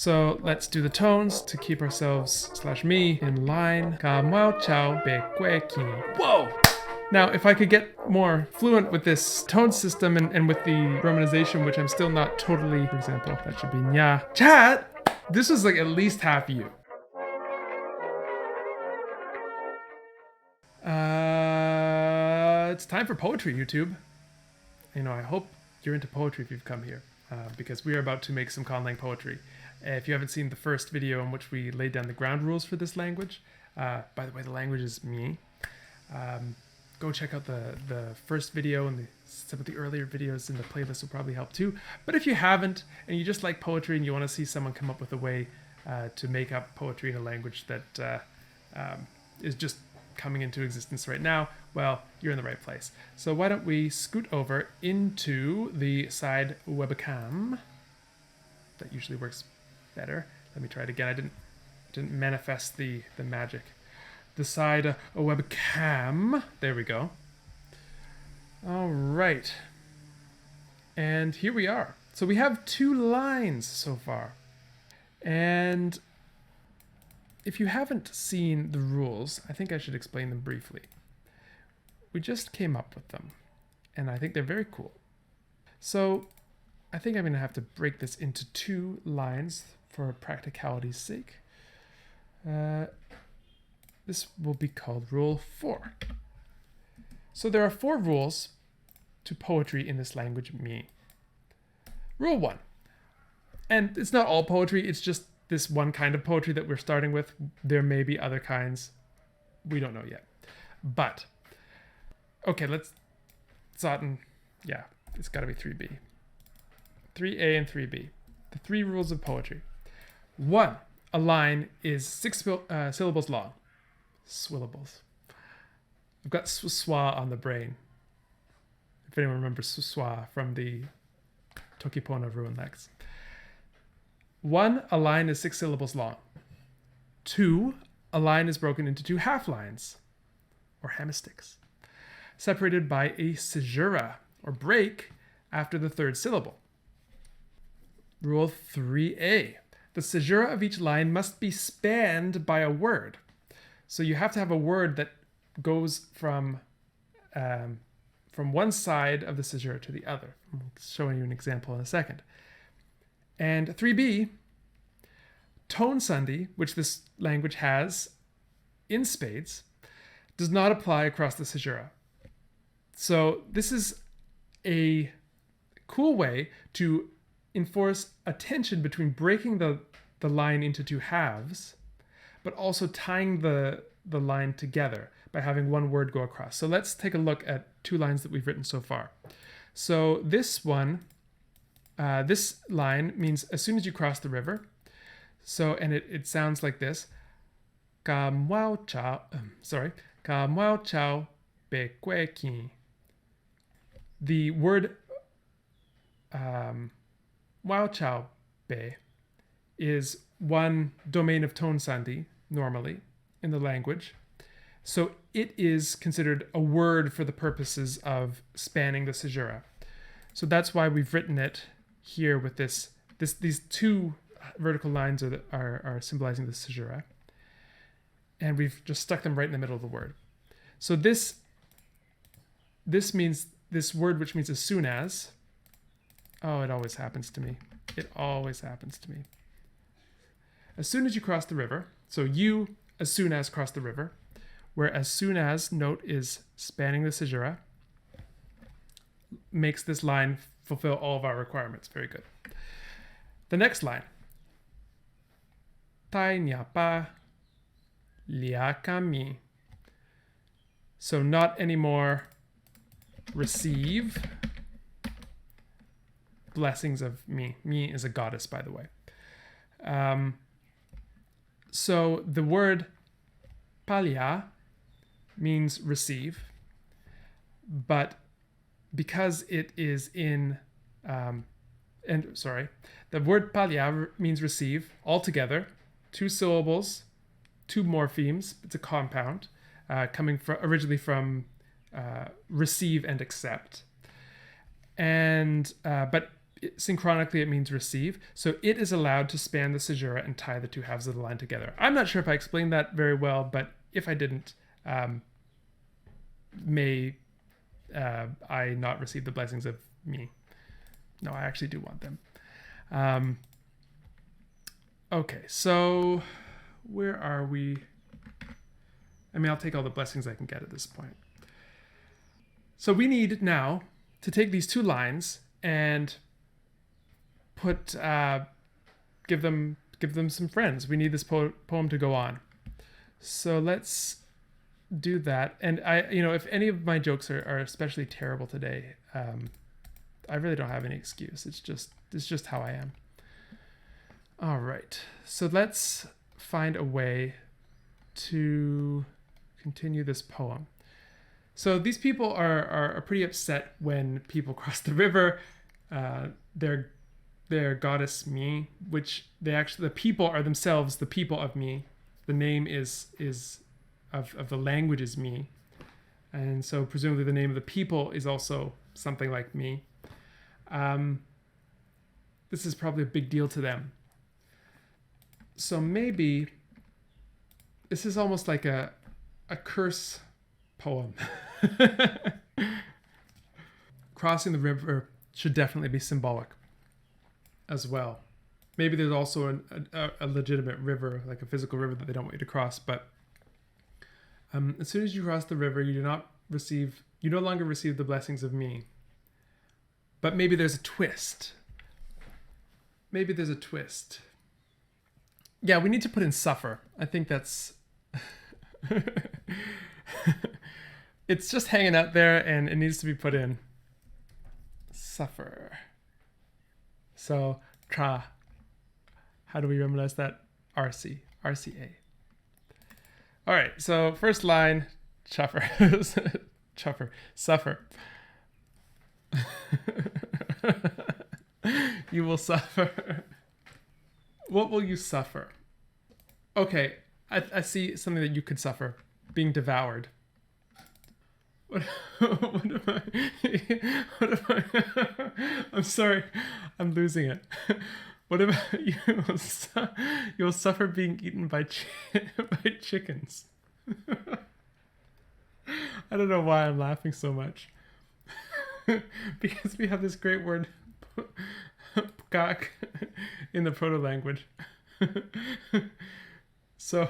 So let's do the tones to keep ourselves / me in line. Ka mwao chao be kwe ki. Whoa! Now, if I could get more fluent with this tone system and with the romanization, which I'm still not totally, for example, that should be nya. Chat! This was like at least half you. It's time for poetry, YouTube. You know, I hope you're into poetry if you've come here, because we are about to make some Conlang poetry. If you haven't seen the first video in which we laid down the ground rules for this language, by the way, the language is Myǐnh. Go check out the first video, and some of the earlier videos in the playlist will probably help too. But if you haven't, and you just like poetry and you want to see someone come up with a way to make up poetry in a language that is just coming into existence right now, well, you're in the right place. So why don't we scoot over into the side webcam. That usually works better. Let me try it again. I didn't manifest the magic. The side webcam. There we go. All right. And here we are. So we have 2 lines so far. And if you haven't seen the rules, I think I should explain them briefly. We just came up with them, and I think they're very cool. So I think I'm going to have to break this into 2 lines for practicality's sake. This will be called Rule 4. So there are 4 rules to poetry in this language, Myǐnh. Rule 1. And it's not all poetry, it's just this one kind of poetry that we're starting with. There may be other kinds. We don't know yet. But, okay, let's Zotten. Yeah, it's got to be 3B. 3A and 3B. The 3 rules of poetry. 1. A line is 6 syllables long. Swillables. I've got swa on the brain. If anyone remembers swa from the Tokipona Ruin Lex. 1. A line is 6 syllables long. 2. A line is broken into 2 half lines, or hemistichs, separated by a caesura, or break, after the 3rd syllable. Rule 3A. The caesura of each line must be spanned by a word. So you have to have a word that goes from one side of the caesura to the other. I'll show you an example in a second. And 3B, tone sandhi, which this language has in spades, does not apply across the caesura. So this is a cool way to enforce a tension between breaking the line into 2 halves, but also tying the line together by having one word go across. So let's take a look at 2 lines that we've written so far. So this one, this line means as soon as you cross the river. So, and it sounds like this. Ka mwao chao, ka mwao chao be kwe ki. The word mwao chao be is one domain of tone sandhi, normally, in the language. So it is considered a word for the purposes of spanning the caesura. So that's why we've written it here with these 2 vertical lines are symbolizing the caesura. And we've just stuck them right in the middle of the word. So this means, this word which means as soon as. Oh, it always happens to me. It always happens to me. As soon as you cross the river, so you as soon as cross the river, where as soon as note is spanning the caesura, makes this line fulfill all of our requirements. Very good. The next line. Tai nya pa lia kami. So not anymore receive blessings of me. Me is a goddess, by the way. So the word palya means receive, but because it is in, the word palya means receive altogether, 2 syllables, 2 morphemes. It's a compound coming originally from receive and accept. And but synchronically it means receive. So it is allowed to span the caesura and tie the two halves of the line together. I'm not sure if I explained that very well, but if I didn't, may I not receive the blessings of me. No, I actually do want them. Okay, so where are we? I mean, I'll take all the blessings I can get at this point. So we need now to take these two lines and put give them some friends. We need this poem to go on. So let's do that. And if any of my jokes are especially terrible today, I really don't have any excuse. It's just how I am. All right. So let's find a way to continue this poem. So these people are pretty upset when people cross the river. Their goddess Me, which the people are themselves the people of Me. The name is of the language is Me, and so presumably the name of the people is also something like Me. This is probably a big deal to them. So maybe this is almost like a curse poem. Crossing the river should definitely be symbolic as well. Maybe there's also a legitimate river, like a physical river that they don't want you to cross, but as soon as you cross the river, you no longer receive the blessings of Me. But maybe there's a twist. Yeah, we need to put in suffer. I think that's... It's just hanging out there and it needs to be put in. Suffer. So, tra. How do we remember that? RC. RCA. All right, so first line, chuffer. Chuffer. Suffer. You will suffer. What will you suffer? Okay, I see something that you could suffer. Being devoured. What am I? I'm sorry. I'm losing it. What about you? You'll suffer being eaten by chickens. I don't know why I'm laughing so much. Because we have this great word, pukak, in the proto-language. So,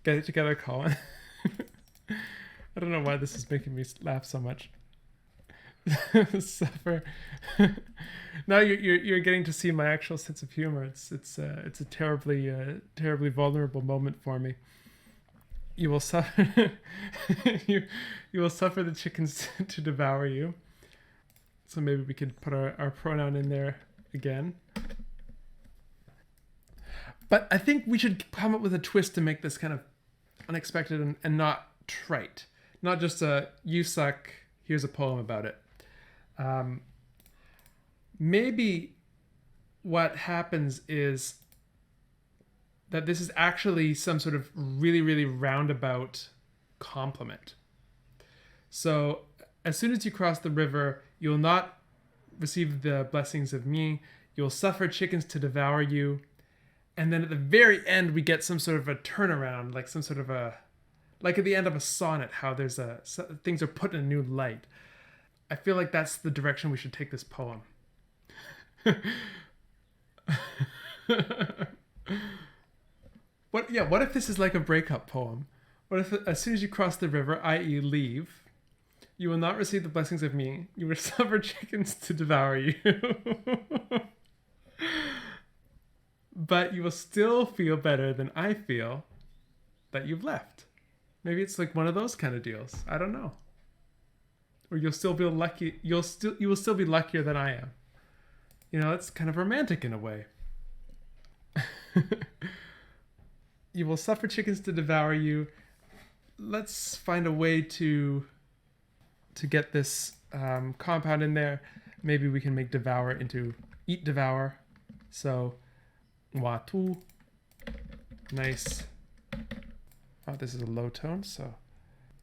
get it together, Colin. I don't know why this is making me laugh so much. Suffer. Now you're getting to see my actual sense of humor. It's a terribly vulnerable moment for me. You will suffer. you will suffer the chickens to devour you. So maybe we could put our pronoun in there again. But I think we should come up with a twist to make this kind of unexpected and not trite. Not just a, you suck, here's a poem about it. Maybe what happens is that this is actually some sort of really, really roundabout compliment. So as soon as you cross the river, you'll not receive the blessings of Me. You'll suffer chickens to devour you. And then at the very end, we get some sort of a turnaround, like some sort of like at the end of a sonnet, how there's things are put in a new light. I feel like that's the direction we should take this poem. What if this is like a breakup poem? What if as soon as you cross the river, i.e. leave, you will not receive the blessings of Me. You will suffer chickens to devour you. But you will still feel better than I feel that you've left. Maybe it's like one of those kind of deals. I don't know. Or you'll still be lucky. You will still be luckier than I am. You know, it's kind of romantic in a way. You will suffer chickens to devour you. Let's find a way to get this compound in there. Maybe we can make devour into eat devour. So watu. Nice. Oh, this is a low tone, so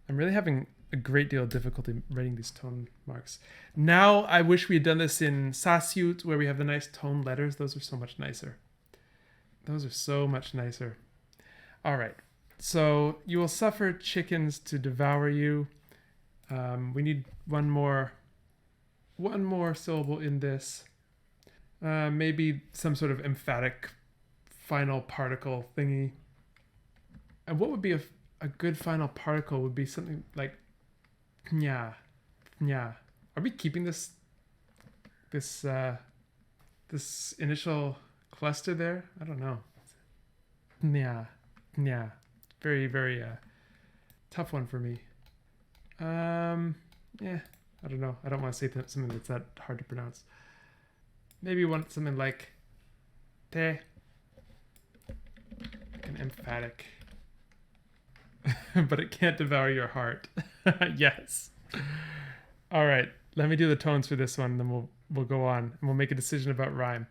I'm really having a great deal of difficulty writing these tone marks. Now I wish we had done this in Sasyut, where we have the nice tone letters. Those are so much nicer. Those are so much nicer. All right. So you will suffer chickens to devour you. We need one more syllable in this. Maybe some sort of emphatic final particle thingy. And what would be a good final particle would be something like nya. Nya. Are we keeping this initial cluster there? I don't know. Nya. Nya. Very, very tough one for me. Yeah, I don't know. I don't want to say something that's that hard to pronounce. Maybe want something like te. Like an emphatic. But it can't devour your heart. Yes. All right. Let me do the tones for this one, then we'll go on and we'll make a decision about rhyme.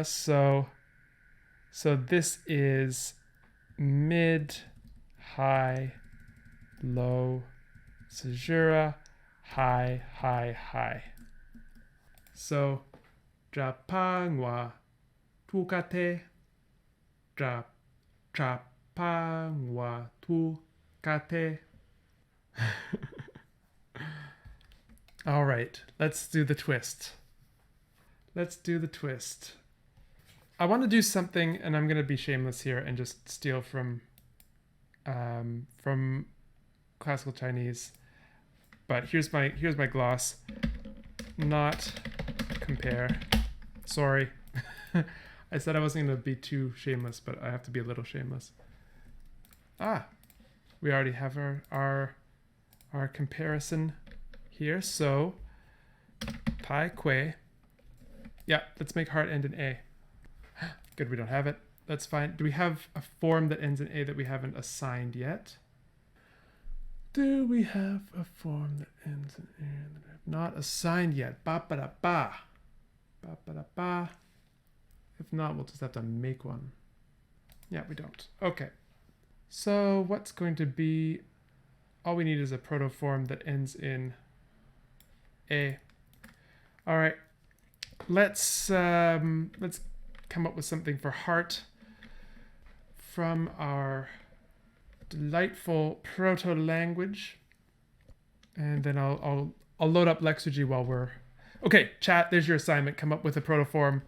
So this is mid, high, low, caesura, high, high, high. So japangwa tukate, japangwa tukate. All right, let's do the twist. Let's do the twist. I want to do something, and I'm going to be shameless here and just steal from classical Chinese. But here's my gloss. Not compare. Sorry. I said I wasn't going to be too shameless, but I have to be a little shameless. We already have our comparison here. So pai que. Yeah, let's make heart end in A. Good, we don't have it. That's fine. Do we have a form that ends in A that we haven't assigned yet? Do we have a form that ends in A that we have not assigned yet? Ba ba da ba. Ba ba da ba. If not, we'll just have to make one. Yeah, we don't. Okay. So what's going to be... All we need is a protoform that ends in A. All right. Let's come up with something for heart from our delightful proto-language. And then I'll load up Lexergy while we're... Okay, chat, there's your assignment. Come up with a protoform.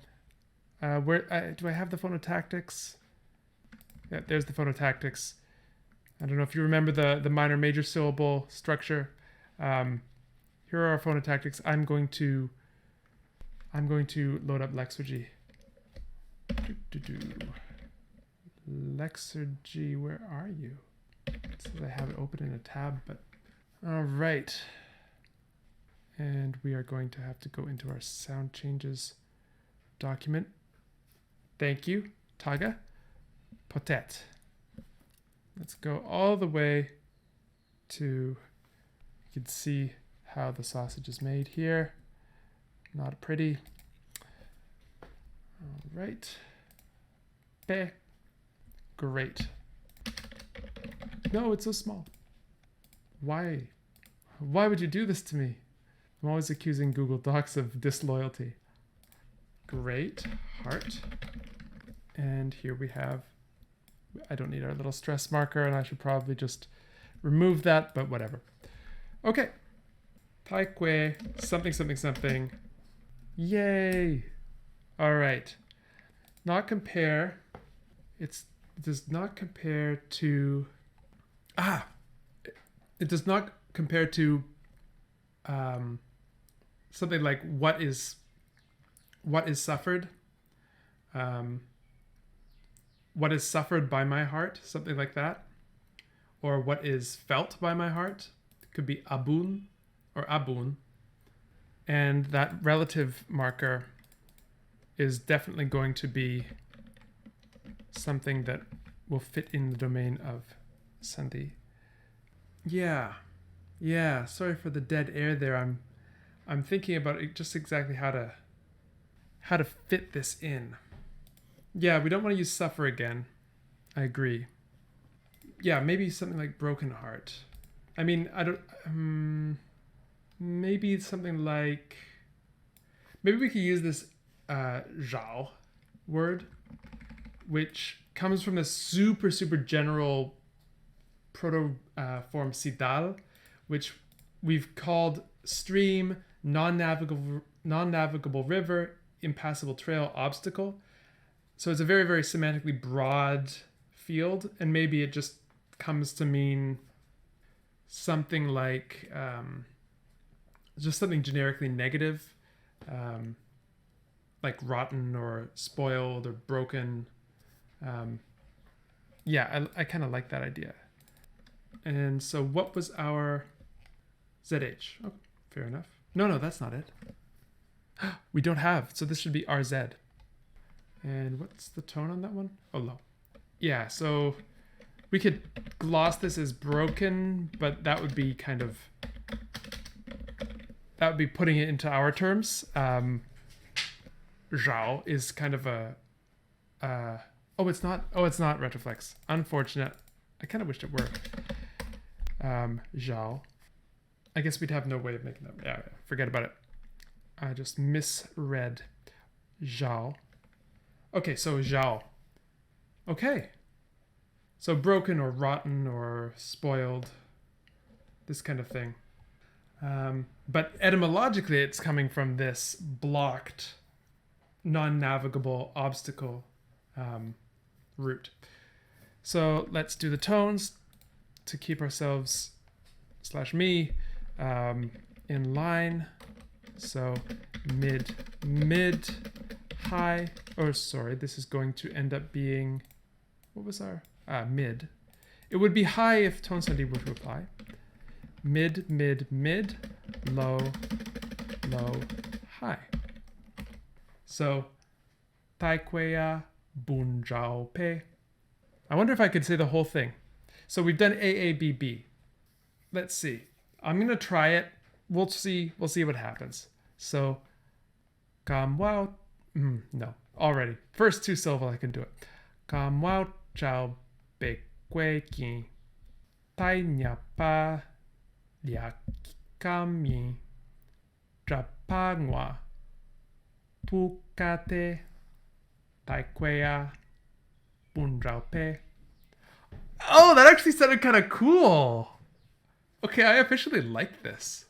Where do I have the phonotactics? Yeah, there's the phonotactics. I don't know if you remember the minor major syllable structure. Here are our phonotactics. I'm going to load up Lexergy. Lexergy, where are you? It says I have it open in a tab, but all right. And we are going to have to go into our sound changes document. Thank you, Taga. Potet. Let's go all the way to, you can see how the sausage is made here. Not pretty. All right. Be. Great. No, it's so small. Why? Why would you do this to me? I'm always accusing Google Docs of disloyalty. Great. Heart. And here we have, I don't need our little stress marker, and I should probably just remove that, but whatever. Okay. Taikwe, something, something, something. Yay. All right. Not compare. It does not compare to... It does not compare to something like what is suffered. What is suffered by my heart, something like that. Or what is felt by my heart. It could be abun or abun. And that relative marker is definitely going to be something that will fit in the domain of Sandhi. Yeah. Sorry for the dead air there. I'm thinking about it, just exactly how to fit this in. Yeah, we don't want to use suffer again. I agree. Yeah, maybe something like broken heart. I mean, I don't. Maybe something like. Maybe we could use this zhao word, which comes from this super general proto form sidal, which we've called stream, non-navigable river, impassable trail, obstacle. So it's a very semantically broad field, and maybe it just comes to mean something like just something generically negative, like rotten or spoiled or broken. Yeah, I kind of like that idea. And so what was our ZH? Oh, fair enough. No, that's not it. We don't have, so this should be RZ. And what's the tone on that one? Oh, low. Yeah, so we could gloss this as broken, but that would be kind of, that would be putting it into our terms. Zhao is kind of a, oh, it's not retroflex. Unfortunate. I kind of wished it were. Zhao. I guess we'd have no way of making that. Yeah, forget about it. I just misread. Zhao. Okay, so Zhao. Okay. So broken or rotten or spoiled. This kind of thing. But etymologically, it's coming from this blocked, non-navigable obstacle root. So let's do the tones to keep ourselves /me in line. So mid, high. Oh, sorry, this is going to end up being, what was our, mid. It would be high if tone sending were to apply. Mid, low, high. So, taikwea bunjao pe. I wonder if I could say the whole thing. So we've done AABB. Let's see. I'm going to try it. We'll see what happens. So, kamwao, no, already. First two syllable I can do it. Kamwao chao bekwe ki. Tai nyapa liak kami. Japangwa. Pukate. Taikwea. Bunjaupe. Oh, that actually sounded kind of cool. Okay, I officially like this.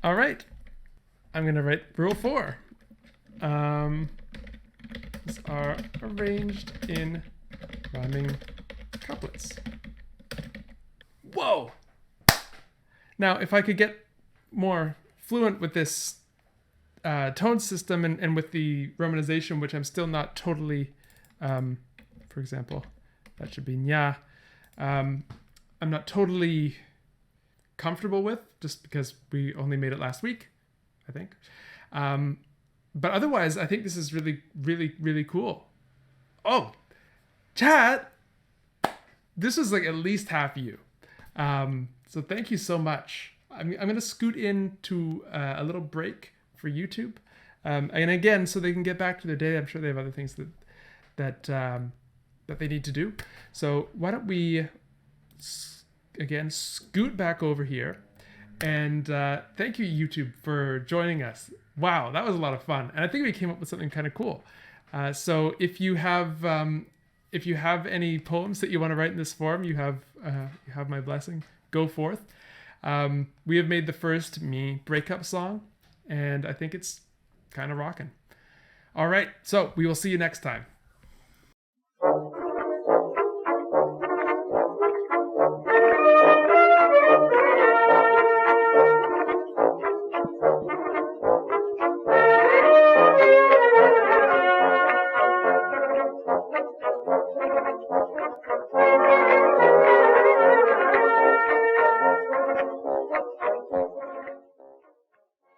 All right. I'm going to write rule 4. These are arranged in rhyming couplets. Whoa! Now, if I could get more fluent with this tone system and with the romanization, which I'm still not totally, for example, that should be nya. I'm not totally comfortable with, just because we only made it last week, I think. But otherwise, I think this is really cool. Oh, chat! This was like at least half you. So thank you so much. I'm going to scoot into a little break for YouTube. And again, so they can get back to their day. I'm sure they have other things that they need to do. So why don't we, again, scoot back over here. And thank you, YouTube, for joining us. Wow, that was a lot of fun. And I think we came up with something kind of cool. So if you have any poems that you want to write in this form, you have my blessing. Go forth. We have made the first Me breakup song, and I think it's kind of rocking. All right, so we will see you next time.